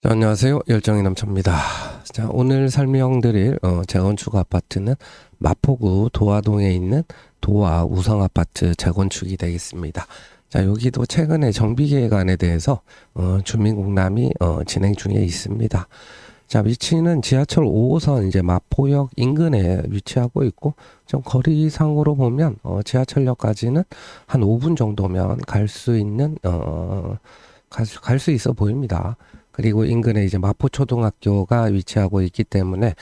자, 안녕하세요. 열정의 남자입니다. 자, 오늘 설명드릴 재건축 아파트는 마포구 도화동에 있는 도화 우성 아파트 재건축이 되겠습니다. 자, 여기도 최근에 정비계획안에 대해서 주민공람이 진행 중에 있습니다. 자, 위치는 지하철 5호선 이제 마포역 인근에 위치하고 있고, 좀 거리상으로 보면 지하철역까지는 한 5분 정도면 갈 수 있는 갈 수 있어 보입니다. 그리고 인근에 이제 마포초등학교가 위치하고 있기 때문에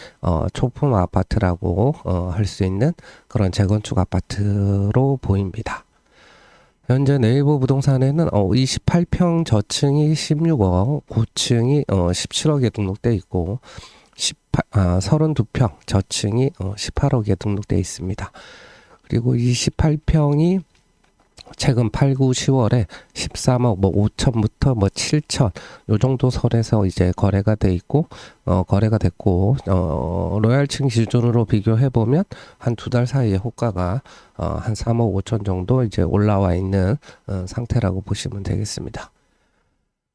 초품 아파트라고 할 수 있는 그런 재건축 아파트로 보입니다. 현재 네이버 부동산에는 28평 저층이 16억, 고층이 17억에 등록돼 있고 32평 저층이 18억에 등록돼 있습니다. 그리고 28평이 최근 8, 9, 10월에 13억 뭐 5천부터 뭐 7천 요 정도 선에서 이제 거래가 돼 있고 거래가 됐고 로얄층 기준으로 비교해 보면 한 두 달 사이에 호가가 한 3억 5천 정도 이제 올라와 있는 상태라고 보시면 되겠습니다.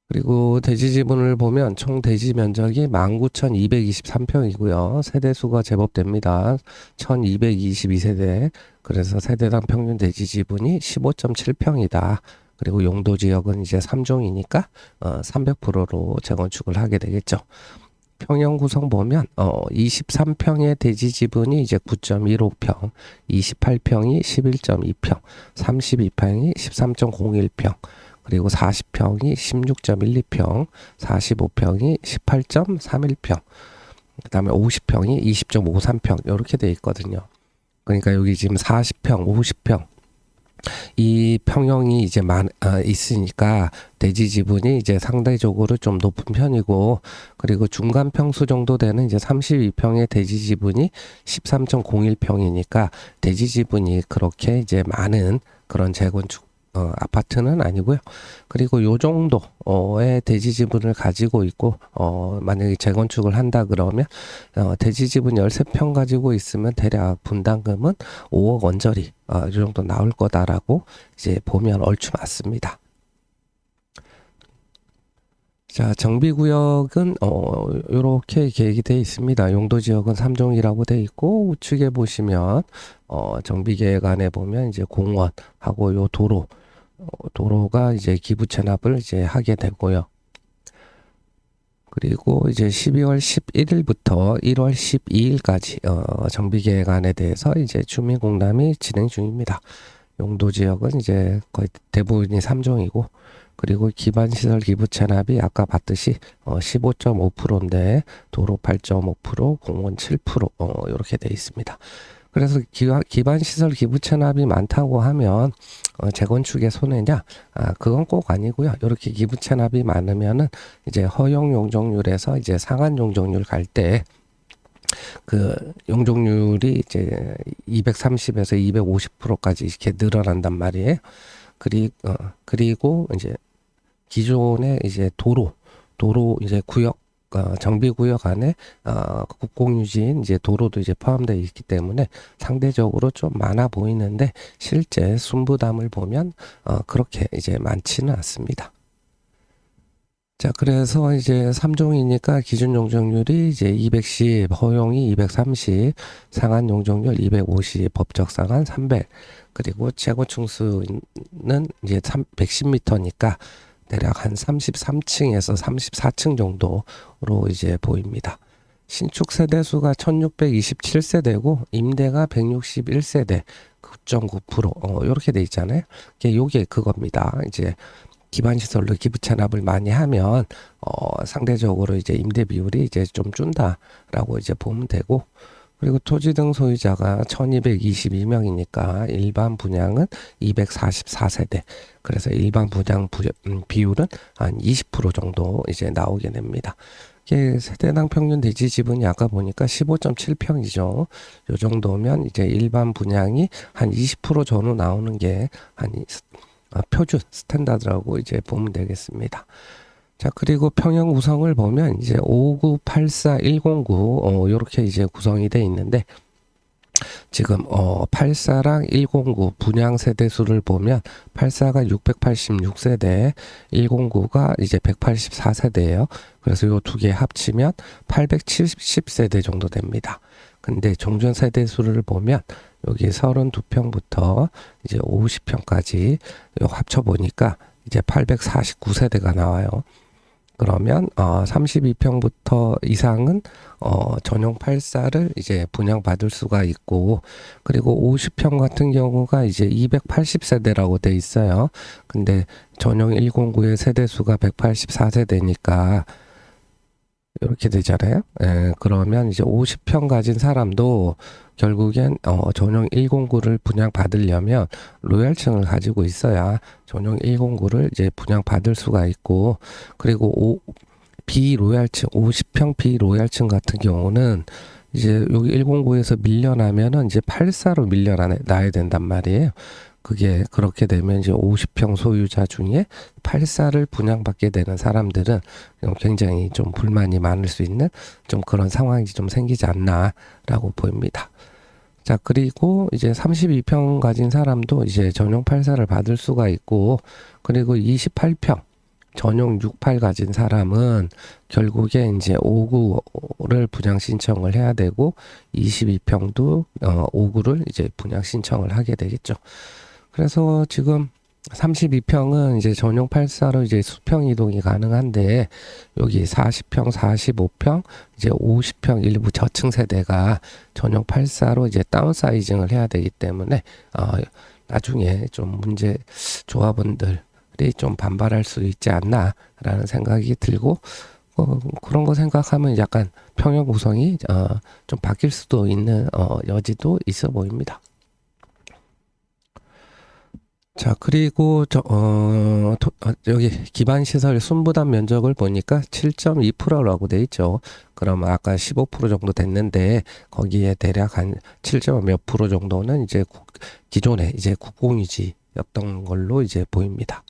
그리고 대지 지분을 보면 총 대지 면적이 19,223평이고요. 세대수가 제법 됩니다. 1,222세대. 그래서 세대당 평균 대지 지분이 15.7평이다. 그리고 용도 지역은 이제 3종이니까 300%로 재건축을 하게 되겠죠. 평형 구성 보면 23평의 대지 지분이 이제 9.15평, 28평이 11.2평, 32평이 13.01평, 그리고 40평이 16.12평, 45평이 18.31평, 그 다음에 50평이 20.53평 이렇게 돼 있거든요. 그러니까 여기 지금 40평, 50평 이 평형이 이제 있으니까 대지 지분이 이제 상대적으로 좀 높은 편이고, 그리고 중간 평수 정도 되는 이제 32평의 대지 지분이 13.01평이니까 대지 지분이 그렇게 이제 많은 그런 재건축 아파트는 아니고요. 그리고 요 정도의 대지 지분을 가지고 있고 만약에 재건축을 한다 그러면 대지 지분 13평 가지고 있으면 대략 분담금은 5억 원저리 이 정도 나올 거다라고 이제 보면 얼추 맞습니다. 자, 정비구역은 요렇게 계획이 되어 있습니다. 용도지역은 3종이라고 되어 있고, 우측에 보시면 정비계획안에 보면 이제 공원하고 요 도로가 이제 기부 체납을 이제 하게 되고요. 그리고 이제 12월 11일부터 1월 12일까지 정비계획안에 대해서 이제 주민공람이 진행 중입니다. 용도지역은 이제 거의 대부분이 3종이고, 그리고 기반시설 기부 체납이 아까 봤듯이 15.5%인데 도로 8.5%, 공원 7% 이렇게 돼 있습니다. 그래서 기반시설 기부 체납이 많다고 하면 재건축의 손해냐? 그건 꼭 아니고요. 이렇게 기부 체납이 많으면은 이제 허용 용적률에서 이제 상한 용적률 갈 때 그 용적률이 이제 230에서 250%까지 이렇게 늘어난단 말이에요. 그리고 이제 기존의 이제 도로 이제 구역 정비구역 안에 국공유지인 이제 도로도 이제 포함되어 있기 때문에 상대적으로 좀 많아 보이는데 실제 순부담을 보면 그렇게 이제 많지는 않습니다. 자, 그래서 이제 3종이니까 기준 용적률이 이제 210, 허용이 230, 상한 용적률 250, 법적 상한 300, 그리고 최고 층수는 이제 110m니까 대략 한 33층에서 34층 정도로 이제 보입니다. 신축 세대수가 1627세대고 임대가 161세대, 9.9%, 이렇게 돼 있잖아요. 요게 그겁니다. 이제 기반시설로 기부 체납을 많이 하면 상대적으로 이제 임대 비율이 이제 좀 준다라고 이제 보면 되고, 그리고 토지 등 소유자가 1222명이니까 일반 분양은 244세대. 그래서 일반 분양 비율은 한 20% 정도 이제 나오게 됩니다. 이게 세대당 평균 대지 지분이 아까 보니까 15.7평이죠. 요 정도면 이제 일반 분양이 한 20% 전후 나오는 게 한 표준 스탠다드라고 이제 보면 되겠습니다. 자, 그리고 평형 구성을 보면 이제 5984 109 요렇게 이제 구성이 돼 있는데 지금 84랑 109 분양 세대 수를 보면 84가 686세대, 109가 이제 184세대예요. 그래서 요 두 개 합치면 870세대 정도 됩니다. 근데 종전 세대 수를 보면 여기 32평부터 이제 50평까지 합쳐 보니까 이제 849세대가 나와요. 그러면 32평부터 이상은 전용 84를 이제 분양받을 수가 있고, 그리고 50평 같은 경우가 이제 280세대라고 돼 있어요. 근데 전용 109의 세대 수가 184세대니까 이렇게 되잖아요. 예, 그러면 이제 50평 가진 사람도 결국엔 전용 109를 분양받으려면 로얄층을 가지고 있어야 전용 109를 이제 분양받을 수가 있고, 그리고 비로얄층 50평 비로얄층 같은 경우는 이제 여기 109에서 밀려나면은 이제 84로 밀려나야 된단 말이에요. 그게 그렇게 되면 이제 50평 소유자 중에 84를 분양받게 되는 사람들은 굉장히 좀 불만이 많을 수 있는 좀 그런 상황이 좀 생기지 않나라고 보입니다. 자, 그리고 이제 32평 가진 사람도 이제 전용 84를 받을 수가 있고, 그리고 28평 전용 68 가진 사람은 결국에 이제 59를 분양 신청을 해야 되고, 22평도 59를 이제 분양 신청을 하게 되겠죠. 그래서 지금 32평은 이제 전용 84로 이제 수평 이동이 가능한데, 여기 40평, 45평, 이제 50평 일부 저층 세대가 전용 84로 이제 다운사이징을 해야 되기 때문에 나중에 좀 문제 조합원들이 좀 반발할 수 있지 않나라는 생각이 들고, 그런 거 생각하면 약간 평형 구성이 좀 바뀔 수도 있는 여지도 있어 보입니다. 자, 그리고 여기 기반 시설 순부담 면적을 보니까 7.2%라고 돼 있죠. 그럼 아까 15% 정도 됐는데 거기에 대략 한 7. 몇 프로 정도는 이제 기존에 이제 국공유지였던 걸로 이제 보입니다.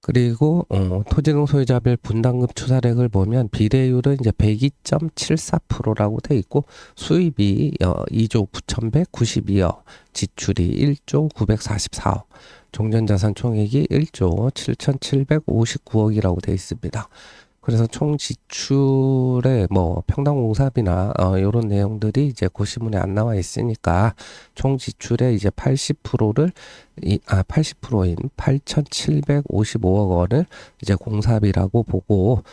그리고 토지등 소유자별 분담금 추산액을 보면 비례율은 이제 102.74%라고 돼 있고, 수입이 2조 9,192억, 지출이 1조 944억, 종전자산 총액이 1조 7,759억이라고 돼 있습니다. 그래서 총 지출의 뭐 평당 공사비나 이런 내용들이 이제 고시문에 안 나와 있으니까 총 지출의 이제 80%를 80%인 8,755억 원을 이제 공사비라고 보고,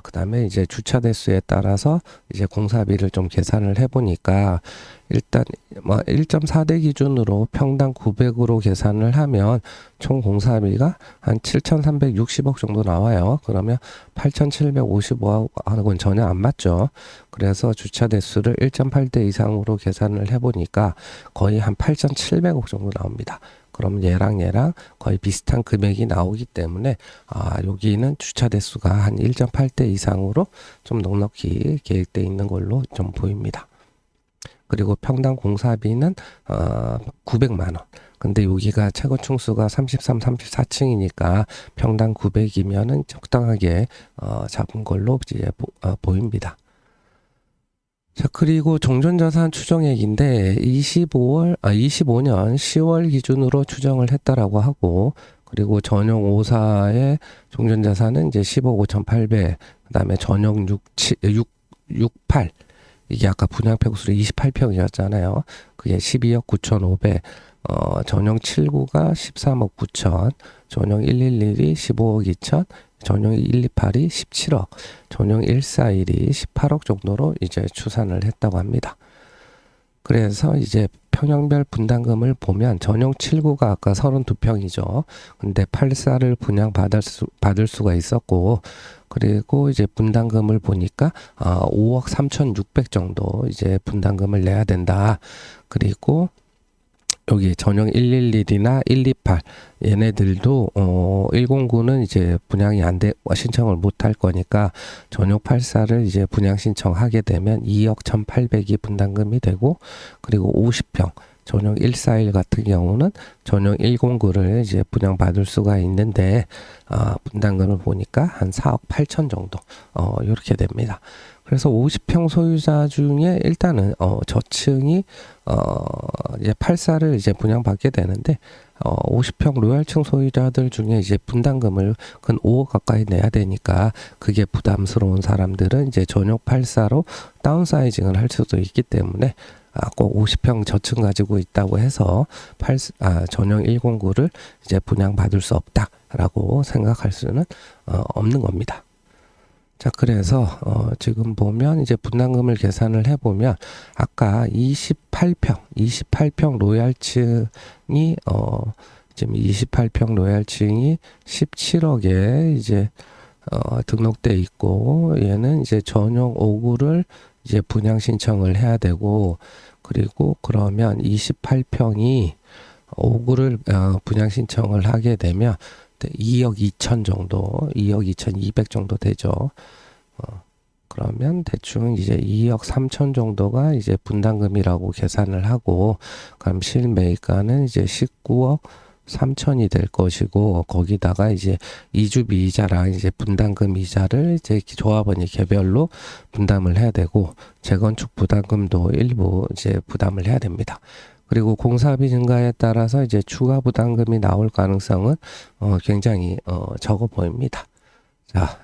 그다음에 이제 주차 대수에 따라서 이제 공사비를 좀 계산을 해보니까 일단 뭐 1.4대 기준으로 평당 900으로 계산을 하면 총 공사비가 한 7,360억 정도 나와요. 그러면 8,755억은 전혀 안 맞죠. 그래서 주차 대수를 1.8대 이상으로 계산을 해보니까 거의 한 8,700억 정도 나옵니다. 그럼 얘랑 거의 비슷한 금액이 나오기 때문에 여기는 주차 대수가 한 1.8대 이상으로 좀 넉넉히 계획되어 있는 걸로 좀 보입니다. 그리고 평당 공사비는 900만 원. 근데 여기가 최고층수가 33, 34층이니까 평당 900이면은 적당하게 잡은 걸로 이제 보입니다. 자, 그리고 종전자산 추정액인데 25년 10월 기준으로 추정을 했다라고 하고, 그리고 전용 5사의 종전자산은 이제 10억 5,800, 그다음에 전용 68, 이게 아까 분양평수로 28평이었잖아요. 그게 12억 9,500, 전용 79가 13억 9천, 전용 111이 15억 2천, 전용 128이 17억, 전용 141이 18억 정도로 이제 추산을 했다고 합니다. 그래서 이제 평형별 분담금을 보면 전용 79가 아까 32평이죠. 근데 84를 받을 수가 있었고, 그리고 이제 분담금을 보니까 5억 3,600 정도 이제 분담금을 내야 된다. 그리고 여기 전용 111이나 128 얘네들도 109는 이제 분양이 신청을 못 할 거니까 전용 84를 이제 분양 신청하게 되면 2억 1,800이 분담금이 되고, 그리고 50평 전용 141 같은 경우는 전용 109를 이제 분양받을 수가 있는데, 분담금을 보니까 한 4억 8천 정도, 이렇게 됩니다. 그래서 50평 소유자 중에 일단은, 저층이, 이제 84를 이제 분양받게 되는데, 50평 로얄층 소유자들 중에 이제 분담금을 근 5억 가까이 내야 되니까 그게 부담스러운 사람들은 이제 전용 84로 다운사이징을 할 수도 있기 때문에 꼭 50평 저층 가지고 있다고 해서 전용 109를 이제 분양받을 수 없다라고 생각할 수는 없는 겁니다. 자, 그래서 지금 보면 이제 분담금을 계산을 해보면 아까 28평 로얄층이 지금 28평 로얄층이 17억에 이제 등록돼 있고, 얘는 이제 전용 5구를 이제 분양 신청을 해야 되고, 그리고 그러면 28평이 5구를 분양 신청을 하게 되면 2억 2천 정도, 2억 2,200 정도 되죠. 그러면 대충 이제 2억 3천 정도가 이제 분담금이라고 계산을 하고, 그럼 실매입가는 이제 19억 3천이 될 것이고, 거기다가 이제 이주비 이자랑 이제 분담금 이자를 이제 조합원이 개별로 분담을 해야 되고, 재건축 부담금도 일부 이제 부담을 해야 됩니다. 그리고 공사비 증가에 따라서 이제 추가 부담금이 나올 가능성은 굉장히 적어 보입니다. 자,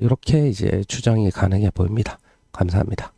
이렇게 이제 추정이 가능해 보입니다. 감사합니다.